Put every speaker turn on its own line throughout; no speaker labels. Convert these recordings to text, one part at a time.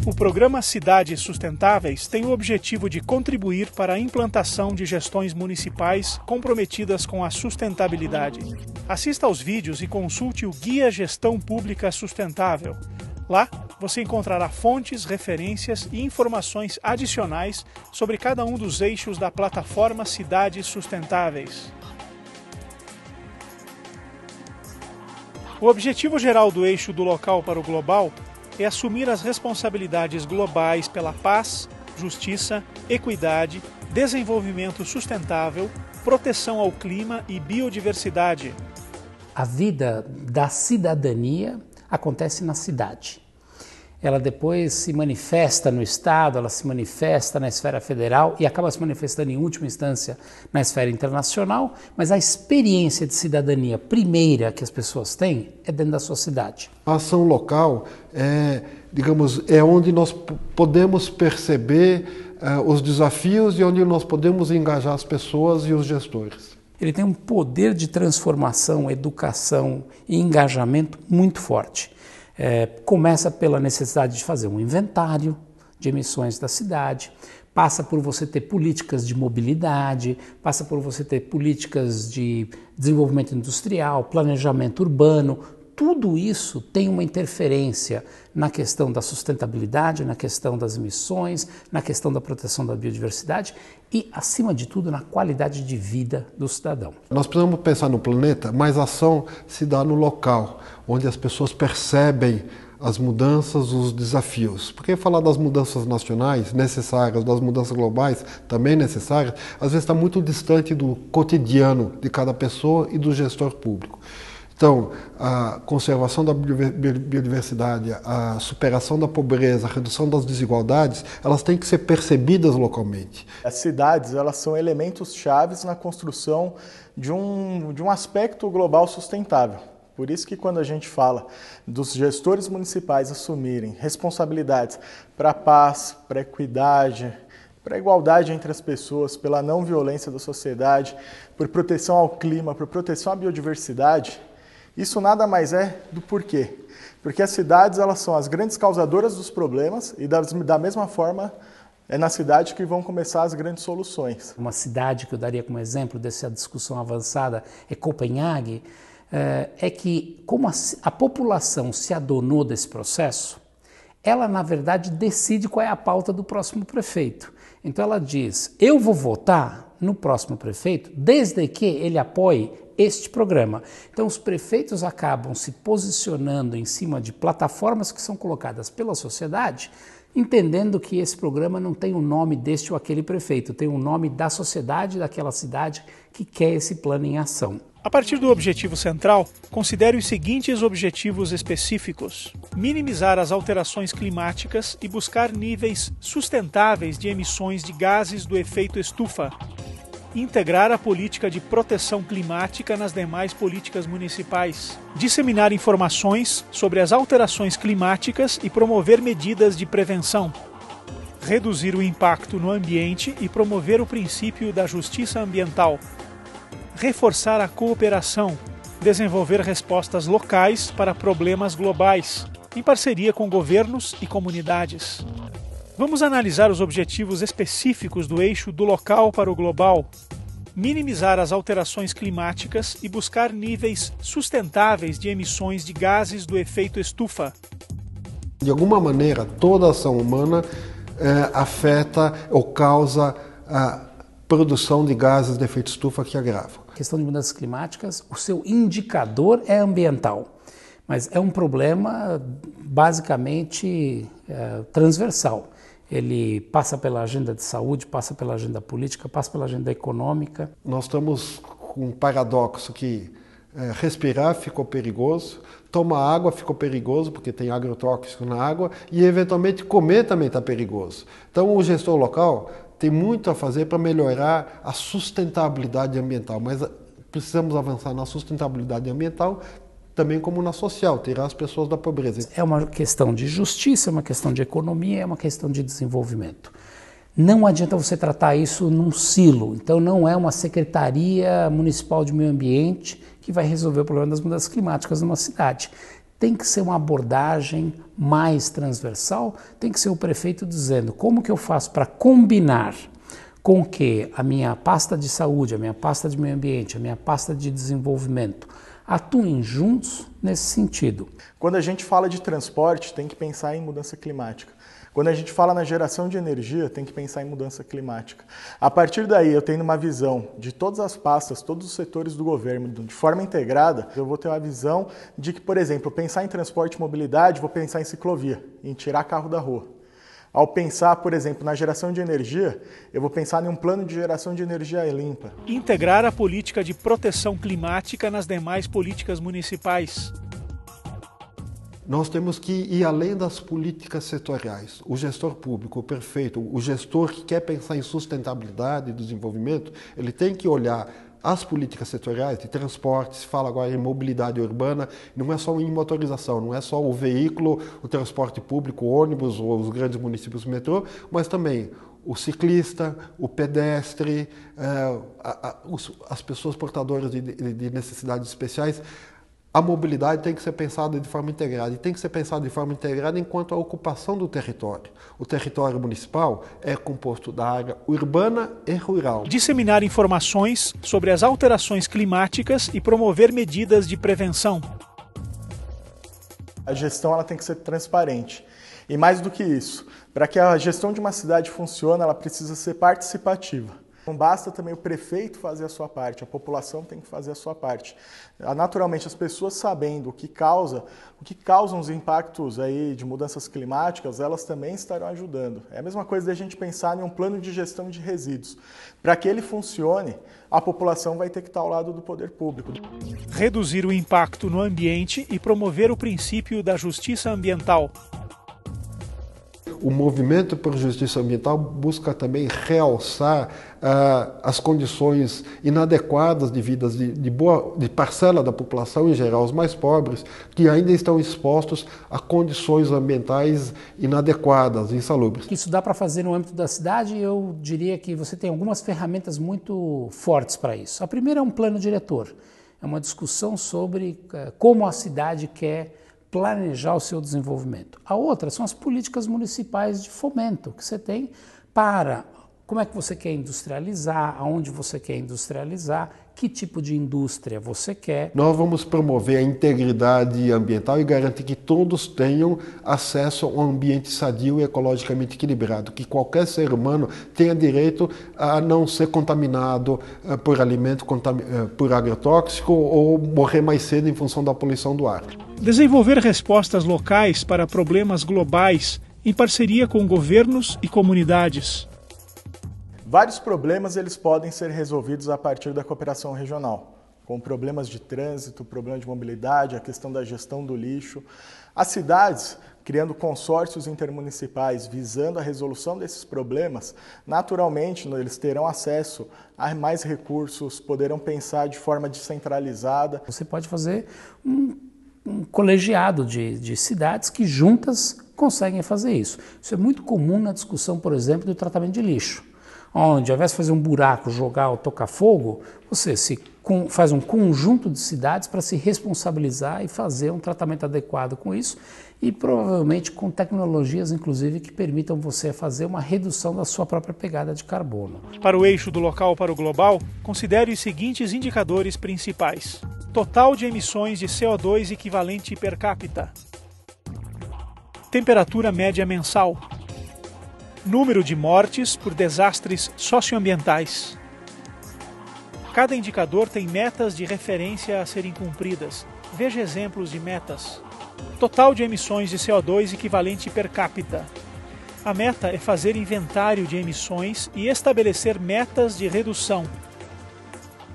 O programa Cidades Sustentáveis tem o objetivo de contribuir para a implantação de gestões municipais comprometidas com a sustentabilidade. Assista aos vídeos e consulte o Guia Gestão Pública Sustentável. Lá, você encontrará fontes, referências e informações adicionais sobre cada um dos eixos da plataforma Cidades Sustentáveis. O objetivo geral do eixo do local para o global é assumir as responsabilidades globais pela paz, justiça, equidade, desenvolvimento sustentável, proteção ao clima e biodiversidade.
A vida da cidadania acontece na cidade. Ela depois se manifesta no Estado, ela se manifesta na esfera federal e acaba se manifestando em última instância na esfera internacional, mas a experiência de cidadania primeira que as pessoas têm é dentro da sua cidade.
A ação local é onde nós podemos perceber os desafios e onde nós podemos engajar as pessoas e os gestores.
Ele tem um poder de transformação, educação e engajamento muito forte. Começa pela necessidade de fazer um inventário de emissões da cidade, passa por você ter políticas de mobilidade, passa por você ter políticas de desenvolvimento industrial, planejamento urbano. Tudo isso tem uma interferência na questão da sustentabilidade, na questão das emissões, na questão da proteção da biodiversidade e, acima de tudo, na qualidade de vida do cidadão.
Nós precisamos pensar no planeta, mas a ação se dá no local, onde as pessoas percebem as mudanças, os desafios. Porque falar das mudanças nacionais necessárias, das mudanças globais também necessárias, às vezes está muito distante do cotidiano de cada pessoa e do gestor público. Então, a conservação da biodiversidade, a superação da pobreza, a redução das desigualdades, elas têm que ser percebidas localmente.
As cidades, elas são elementos chaves na construção de um aspecto global sustentável. Por isso que quando a gente fala dos gestores municipais assumirem responsabilidades para a paz, para a equidade, para a igualdade entre as pessoas, pela não violência da sociedade, por proteção ao clima, por proteção à biodiversidade, isso nada mais é do porquê. Porque as cidades, elas são as grandes causadoras dos problemas e da mesma forma é na cidade que vão começar as grandes soluções.
Uma cidade que eu daria como exemplo dessa discussão avançada é Copenhague, é que como a população se adonou desse processo, ela na verdade decide qual é a pauta do próximo prefeito. Então ela diz, eu vou votar no próximo prefeito desde que ele apoie este programa. Então os prefeitos acabam se posicionando em cima de plataformas que são colocadas pela sociedade, entendendo que esse programa não tem o nome deste ou aquele prefeito, tem o nome da sociedade daquela cidade que quer esse plano em ação.
A partir do objetivo central, considere os seguintes objetivos específicos: minimizar as alterações climáticas e buscar níveis sustentáveis de emissões de gases do efeito estufa. Integrar a política de proteção climática nas demais políticas municipais. Disseminar informações sobre as alterações climáticas e promover medidas de prevenção. Reduzir o impacto no ambiente e promover o princípio da justiça ambiental. Reforçar a cooperação. Desenvolver respostas locais para problemas globais, em parceria com governos e comunidades. Vamos analisar os objetivos específicos do eixo do local para o global. Minimizar as alterações climáticas e buscar níveis sustentáveis de emissões de gases do efeito estufa.
De alguma maneira, toda ação humana afeta ou causa a produção de gases de efeito estufa que agravam.
A questão de mudanças climáticas, o seu indicador é ambiental, mas é um problema basicamente transversal. Ele passa pela agenda de saúde, passa pela agenda política, passa pela agenda econômica.
Nós estamos com um paradoxo que respirar ficou perigoso, tomar água ficou perigoso porque tem agrotóxico na água e eventualmente comer também está perigoso. Então o gestor local tem muito a fazer para melhorar a sustentabilidade ambiental, mas precisamos avançar na sustentabilidade ambiental também como na social, tirar as pessoas da pobreza.
É uma questão de justiça, é uma questão de economia, é uma questão de desenvolvimento. Não adianta você tratar isso num silo, então não é uma Secretaria Municipal de Meio Ambiente que vai resolver o problema das mudanças climáticas numa cidade. tem que ser uma abordagem mais transversal, tem que ser o prefeito dizendo como que eu faço para combinar com que a minha pasta de saúde, a minha pasta de meio ambiente, a minha pasta de desenvolvimento atuem juntos nesse sentido.
Quando a gente fala de transporte, tem que pensar em mudança climática. Quando a gente fala na geração de energia, tem que pensar em mudança climática. A partir daí, eu tendo uma visão de todas as pastas, todos os setores do governo, de forma integrada, eu vou ter uma visão de que, por exemplo, pensar em transporte e mobilidade, vou pensar em ciclovia, em tirar carro da rua. Ao pensar, por exemplo, na geração de energia, eu vou pensar em um plano de geração de energia limpa.
Integrar a política de proteção climática nas demais políticas municipais.
Nós temos que ir além das políticas setoriais. O gestor público, o prefeito, o gestor que quer pensar em sustentabilidade e desenvolvimento, ele tem que olhar as políticas setoriais de transporte, se fala agora em mobilidade urbana, não é só em motorização, não é só o veículo, o transporte público, o ônibus ou os grandes municípios do metrô, mas também o ciclista, o pedestre, as pessoas portadoras de necessidades especiais. A mobilidade tem que ser pensada de forma integrada, e tem que ser pensada de forma integrada enquanto a ocupação do território. O território municipal é composto da área urbana e rural.
Disseminar informações sobre as alterações climáticas e promover medidas de prevenção.
A gestão ela tem que ser transparente. E mais do que isso, para que a gestão de uma cidade funcione, ela precisa ser participativa. Não basta também o prefeito fazer a sua parte, a população tem que fazer a sua parte. Naturalmente, as pessoas sabendo o que causam os impactos aí de mudanças climáticas, elas também estarão ajudando. É a mesma coisa da gente pensar em um plano de gestão de resíduos. Para que ele funcione, a população vai ter que estar ao lado do poder público.
Reduzir o impacto no ambiente e promover o princípio da justiça ambiental.
O movimento por justiça ambiental busca também realçar as condições inadequadas de vida de parcela da população em geral, os mais pobres, que ainda estão expostos a condições ambientais inadequadas, insalubres.
Isso dá para fazer no âmbito da cidade, e eu diria que você tem algumas ferramentas muito fortes para isso. A primeira é um plano diretor, é uma discussão sobre como a cidade quer planejar o seu desenvolvimento. A outra são as políticas municipais de fomento que você tem para como é que você quer industrializar, aonde você quer industrializar, que tipo de indústria você quer.
Nós vamos promover a integridade ambiental e garantir que todos tenham acesso a um ambiente sadio e ecologicamente equilibrado, que qualquer ser humano tenha direito a não ser contaminado por alimento, por agrotóxico ou morrer mais cedo em função da poluição do ar.
Desenvolver respostas locais para problemas globais em parceria com governos e comunidades.
Vários problemas eles podem ser resolvidos a partir da cooperação regional, com problemas de trânsito, problema de mobilidade, a questão da gestão do lixo. As cidades, criando consórcios intermunicipais visando a resolução desses problemas, naturalmente eles terão acesso a mais recursos, poderão pensar de forma descentralizada.
Você pode fazer um colegiado de cidades que juntas conseguem fazer isso. Isso é muito comum na discussão, por exemplo, do tratamento de lixo, onde ao invés de fazer um buraco, jogar ou tocar fogo, você faz um conjunto de cidades para se responsabilizar e fazer um tratamento adequado com isso, e provavelmente com tecnologias, inclusive, que permitam você fazer uma redução da sua própria pegada de carbono.
Para o eixo do local para o global, considere os seguintes indicadores principais. Total de emissões de CO2 equivalente per capita. Temperatura média mensal. Número de mortes por desastres socioambientais. Cada indicador tem metas de referência a serem cumpridas. Veja exemplos de metas. Total de emissões de CO2 equivalente per capita. A meta é fazer inventário de emissões e estabelecer metas de redução.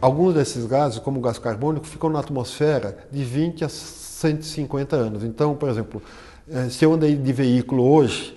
Alguns desses gases, como o gás carbônico, ficam na atmosfera de 20 a 150 anos. Então, por exemplo, se eu andei de veículo hoje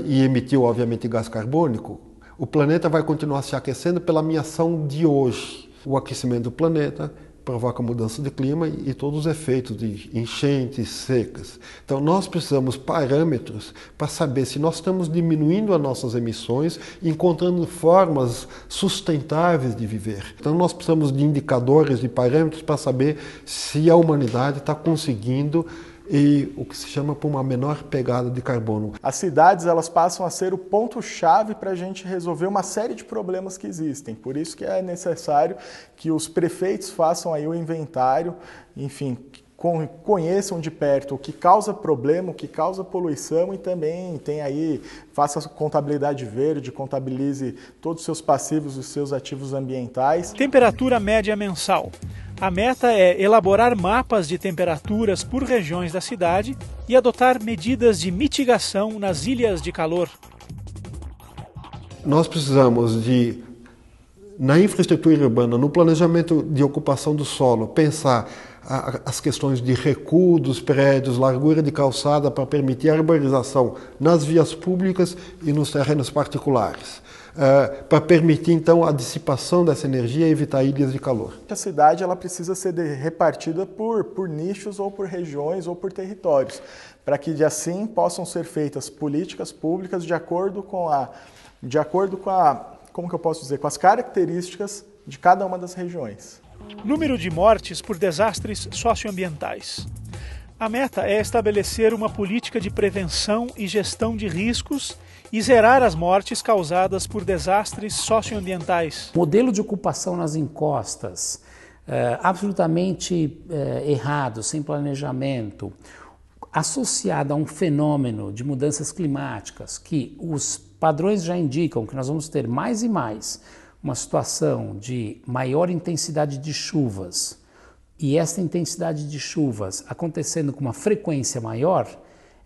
e emitiu, obviamente, gás carbônico, o planeta vai continuar se aquecendo pela minha ação de hoje. O aquecimento do planeta provoca mudança de clima e todos os efeitos de enchentes, secas. Então, nós precisamos de parâmetros para saber se nós estamos diminuindo as nossas emissões e encontrando formas sustentáveis de viver. Então, nós precisamos de indicadores, de parâmetros para saber se a humanidade está conseguindo e o que se chama por uma menor pegada de carbono.
As cidades, elas passam a ser o ponto-chave para a gente resolver uma série de problemas que existem. Por isso que é necessário que os prefeitos façam aí o inventário, enfim, conheçam de perto o que causa problema, o que causa poluição e também faça contabilidade verde, contabilize todos os seus passivos e os seus ativos ambientais.
Temperatura média mensal. A meta é elaborar mapas de temperaturas por regiões da cidade e adotar medidas de mitigação nas ilhas de calor.
Nós precisamos na infraestrutura urbana, no planejamento de ocupação do solo, pensar as questões de recuo dos prédios, largura de calçada para permitir a arborização nas vias públicas e nos terrenos particulares, para permitir então a dissipação dessa energia e evitar ilhas de calor.
A cidade ela precisa ser repartida por nichos ou por regiões ou por territórios, para que assim possam ser feitas políticas públicas de acordo com como que eu posso dizer, com as características de cada uma das regiões.
Número de mortes por desastres socioambientais. A meta é estabelecer uma política de prevenção e gestão de riscos e zerar as mortes causadas por desastres socioambientais.
Modelo de ocupação nas encostas, absolutamente errado, sem planejamento, associado a um fenômeno de mudanças climáticas que os padrões já indicam que nós vamos ter mais e mais uma situação de maior intensidade de chuvas e essa intensidade de chuvas acontecendo com uma frequência maior,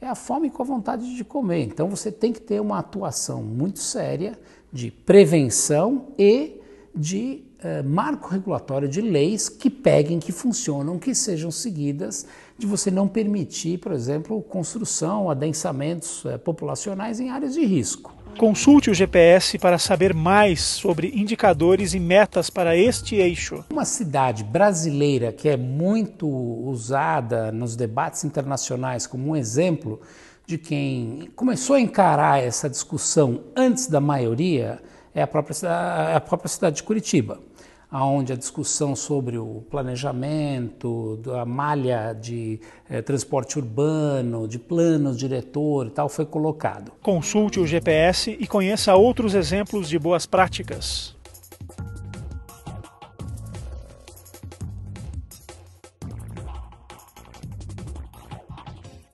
é a fome com a vontade de comer. Então você tem que ter uma atuação muito séria de prevenção e de marco regulatório de leis que peguem, que funcionam, que sejam seguidas, de você não permitir, por exemplo, construção, adensamentos populacionais em áreas de risco.
Consulte o GPS para saber mais sobre indicadores e metas para este eixo.
Uma cidade brasileira que é muito usada nos debates internacionais como um exemplo de quem começou a encarar essa discussão antes da maioria é a própria cidade de Curitiba, onde a discussão sobre o planejamento, da malha de transporte urbano, de planos diretor e tal, foi colocado.
Consulte o GPS e conheça outros exemplos de boas práticas.